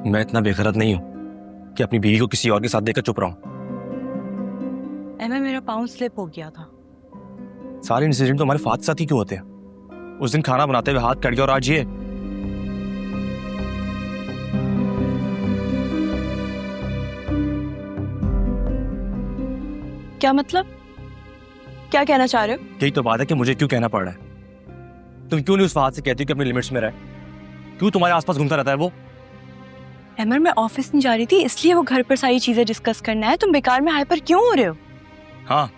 मैं इतना बेखरत नहीं हूँ कि अपनी बीवी को किसी और के साथ देखकर चुप रहूं। एमए मेरा पाँव स्लिप हो गया था। सारे इंसिडेंट तो हमारे फात साथ ही क्यों होते हैं? उस दिन खाना बनाते हुए हाथ कट गया और आज ये। क्या मतलब? क्या कहना चाह रहे हो? यही तो बात है कि मुझे क्यों कहना पड़ रहा है। तुम क्यों नहीं उस फात से कहती हो कि अपनी लिमिट्स में रहे? क्यों तुम्हारे आसपास घूमता रहता है वो? एमर, मैं ऑफिस नहीं जा रही थी, इसलिए वो घर पर सारी चीजें डिस्कस करना है। तुम बेकार में हाइपर क्यों हो रहे हो? हाँ,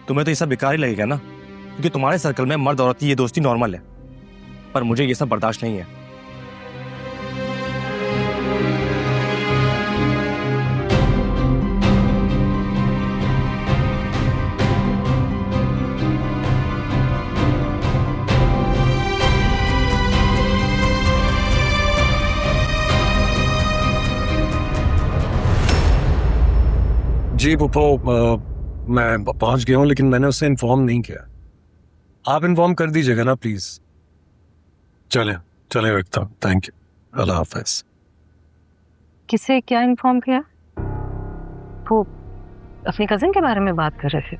तुम्हें तो ये सब बेकार ही लगेगा ना, क्योंकि तुम्हारे सर्कल में मर्द औरत की ये दोस्ती नॉर्मल है, पर मुझे ये सब बर्दाश्त नहीं है। जी पुप्पो, मैं पहुंच गया हूँ, लेकिन मैंने उसे इन्फॉर्म नहीं किया। आप इन्फॉर्म कर दीजिएगा ना प्लीज। चले चले रखता हूँ, थैंक यू, अल्लाह हाफिज। किसे क्या इन्फॉर्म किया? वो अपनी कजिन के बारे में बात कर रहे थे।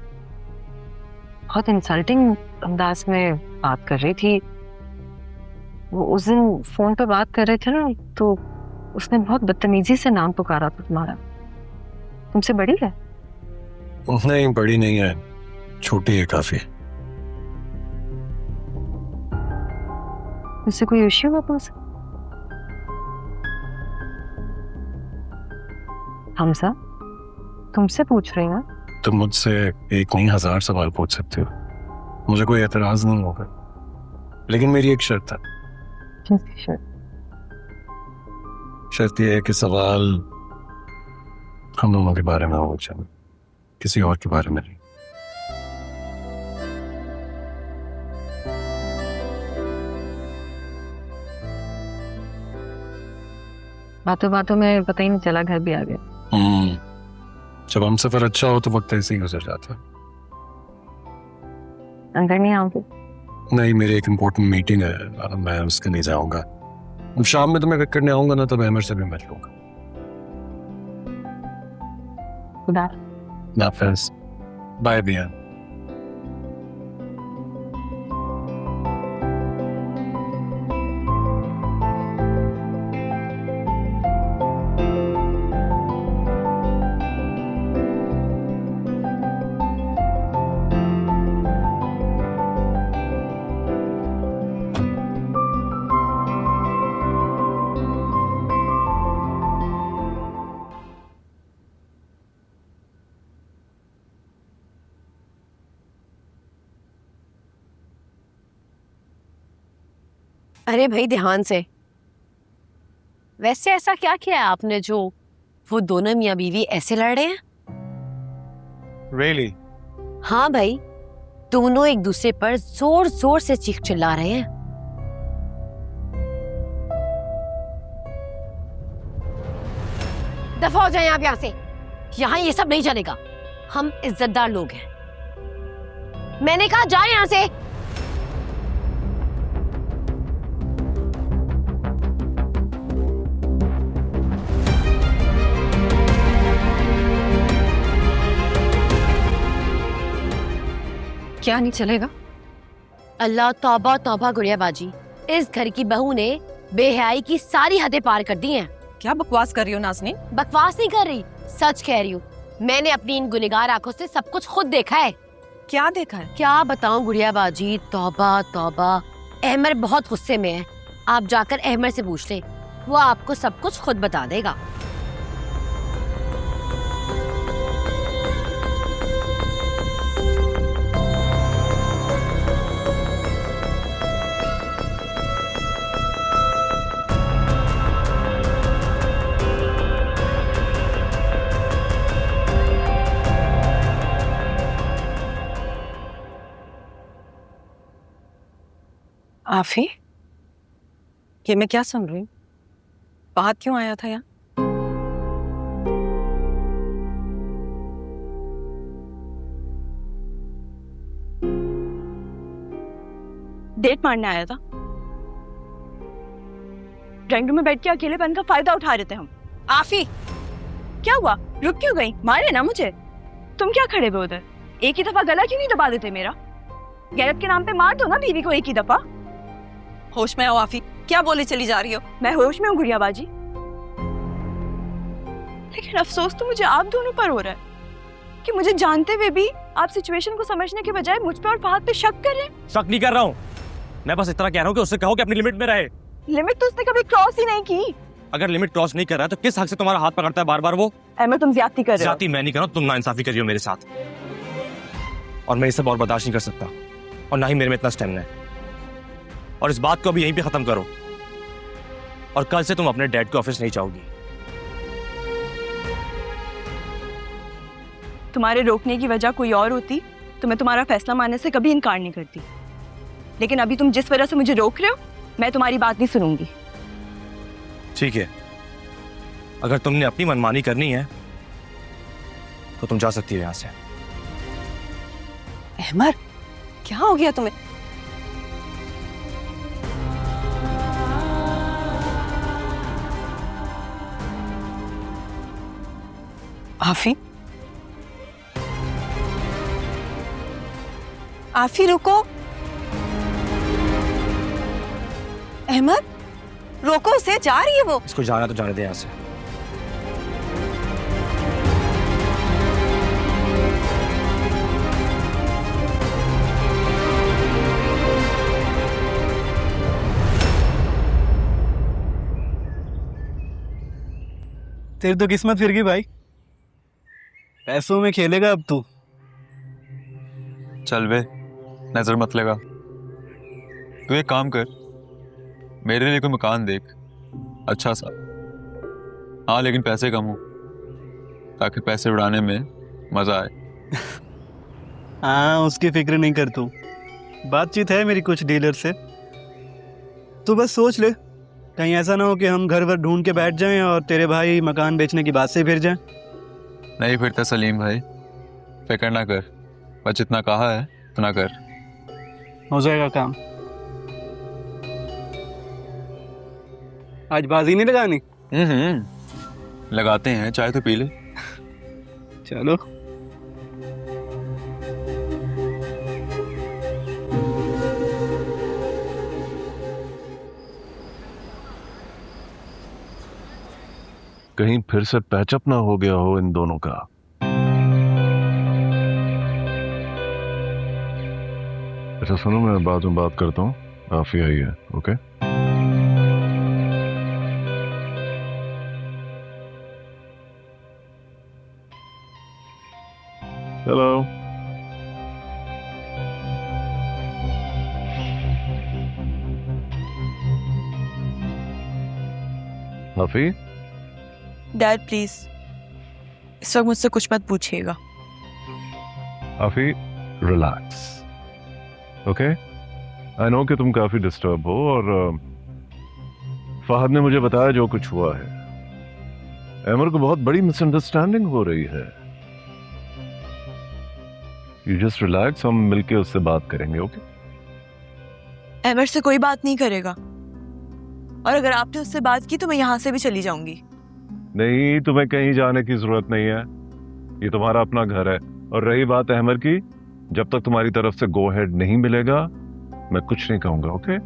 बहुत इंसल्टिंग अंदाज में बात कर रही थी वो। उस दिन फोन पे बात कर रहे थे ना, तो उसने बहुत बदतमीजी से नाम पुकारा था तुम्हारा। तुमसे बड़ी है? नहीं, बड़ी नहीं है, छोटी है काफी। उससे कोई इश्यू हुआ तुमसे? हमसा, तुमसे पूछ रही हूँ। तुम मुझसे एक नहीं 1000 सवाल पूछ सकते हो, मुझे कोई एतराज नहीं होगा, लेकिन मेरी एक शर्त है। शर्त यह है कि सवाल हम दोनों के बारे में हो चाहिए, किसी और के बारे में नहीं। बातों बातों में पता ही नहीं चला, घर भी आ गए। जब हम सफर अच्छा हो तो वक्त ऐसे ही गुजर जाता है। अंदर नहीं आओगे? नहीं, मेरी एक इम्पोर्टेंट मीटिंग है, मैं उसके लिए जाऊंगा। शाम में तो मैं पिक करने आऊंगा ना, तब अहमद से भी मिल लूंगा। खुदा हाफिज, बाय भैया। अरे भाई ध्यान से। वैसे ऐसा क्या किया है आपने जो वो दोनों मियाँ बीवी ऐसे लड़ रहे हैं? Really? हाँ भाई, दोनों एक दूसरे पर जोर जोर से चीख चिल्ला रहे हैं। दफा हो जाए आप यहाँ से, यहाँ ये सब नहीं चलेगा। हम इज्जतदार लोग हैं। मैंने कहा जाए यहाँ से। क्या नहीं चलेगा? अल्लाह तौबा तौबा गुड़िया बाजी, इस घर की बहू ने बेहयाई की सारी हदें पार कर दी हैं। क्या बकवास कर रही हो नाज़नीन? बकवास नहीं कर रही, सच कह रही हूँ। मैंने अपनी इन गुनहगार आंखों से सब कुछ खुद देखा है। क्या देखा है? क्या बताऊं गुड़िया बाजी, तौबा तौबा। अहमद बहुत गुस्से में है। आप जाकर अहमद से पूछ ले, वो आपको सब कुछ खुद बता देगा। आफी, ये मैं क्या सुन रही हूँ? बात क्यों आया था यहाँ? डेट मारने आया था? ड्राइंग रूम में बैठ के अकेलेपन का फायदा उठा रहे थे हम। आफी, क्या हुआ? रुक क्यों गई? मारे ना मुझे। तुम क्या खड़े हुए उधर? एक ही दफा गला क्यों नहीं दबा देते मेरा? गैरत के नाम पे मार दो ना बीवी को एक ही दफा। होश में आओ आफी, क्या बोले चली जा रही हो? मैं होश में हूँ गुड़िया बाजी, लेकिन अफसोस तो मुझे आप दोनों पर हो रहा है कि मुझे जानते हुए भी आप सिचुएशन को समझने के बजाय मुझ पे और फहद पे शक कर रहे हैं। शक नहीं कर रहा हूँ, मैं बस इतना कह रहा हूँ कि उससे कहो कि अपनी लिमिट में रहे। लिमिट तो उसने कभी क्रॉस ही नहीं की। अगर लिमिट क्रॉस नहीं कर रहा है तो किस हक से तुम्हारा हाथ पकड़ता है बार बार वो? अहमद, तुम ज्यादती कर रहे हो। ज्यादती मैं नहीं कर रहा हूँ, तुम नाइंसाफी कर रही हो मेरे साथ, और मैं इसे और बर्दाश्त नहीं कर सकता, और ना ही मेरे में इतना स्टेमिना है। और इस बात को अभी यहीं पे खत्म करो, और कल से तुम अपने डैड के ऑफिस नहीं जाओगी। तुम्हारे रोकने की वजह कोई और होती तो मैं तुम्हारा फैसला मानने से कभी इनकार नहीं करती, लेकिन अभी तुम जिस वजह से मुझे रोक रहे हो, मैं तुम्हारी बात नहीं सुनूंगी। ठीक है, अगर तुमने अपनी मनमानी करनी है तो तुम जा सकती हो यहां से। अहमर, क्या हो गया तुम्हें? आफी, आफी रुको। अहमद, रोको उसे, जा रही है वो। इसको जाना तो जाने दे यहां से। तेरी तो किस्मत फिर गई भाई, पैसों में खेलेगा अब तू। चल बे, नजर मत लगा। तू एक काम कर, मेरे लिए कोई मकान देख अच्छा सा। हाँ, लेकिन पैसे कम हो, ताकि पैसे उड़ाने में मजा आए। हाँ, उसकी फिक्र नहीं कर तू, बातचीत है मेरी कुछ डीलर से। तू बस सोच ले, कहीं ऐसा ना हो कि हम घर वर ढूंढ के बैठ जाएं और तेरे भाई मकान बेचने की बात से फिर जाएं। नहीं फिरता सलीम भाई, फिक्र ना कर, बस जितना कहा है उतना कर। हो जाएगा काम। आज बाजी नहीं लगानी? लगाते हैं, चाय तो पी ले। चलो। कहीं फिर से पैचअप ना हो गया हो इन दोनों का। अच्छा सुनो, मैं बाद में बात करता हूँ, आफी आई है। Okay, hello. आफी, डैड प्लीज, इस वक्त मुझसे कुछ मत पूछिएगा। आफी रिलैक्स, ओके। आई नो कि तुम काफी डिस्टर्ब हो, और फहद ने मुझे बताया जो कुछ हुआ है। अमर को बहुत बड़ी मिसअंडरस्टैंडिंग हो रही है। यू जस्ट रिलैक्स, हम मिलके उससे बात करेंगे, ओके? अहमर से कोई बात नहीं करेगा, और अगर आपने उससे बात की तो मैं यहाँ से भी चली जाऊंगी। नहीं, तुम्हें कहीं जाने की जरूरत नहीं है, ये तुम्हारा अपना घर है। और रही बात अहमर की, जब तक तुम्हारी तरफ से गो हेड नहीं मिलेगा, मैं कुछ नहीं कहूंगा, ओके?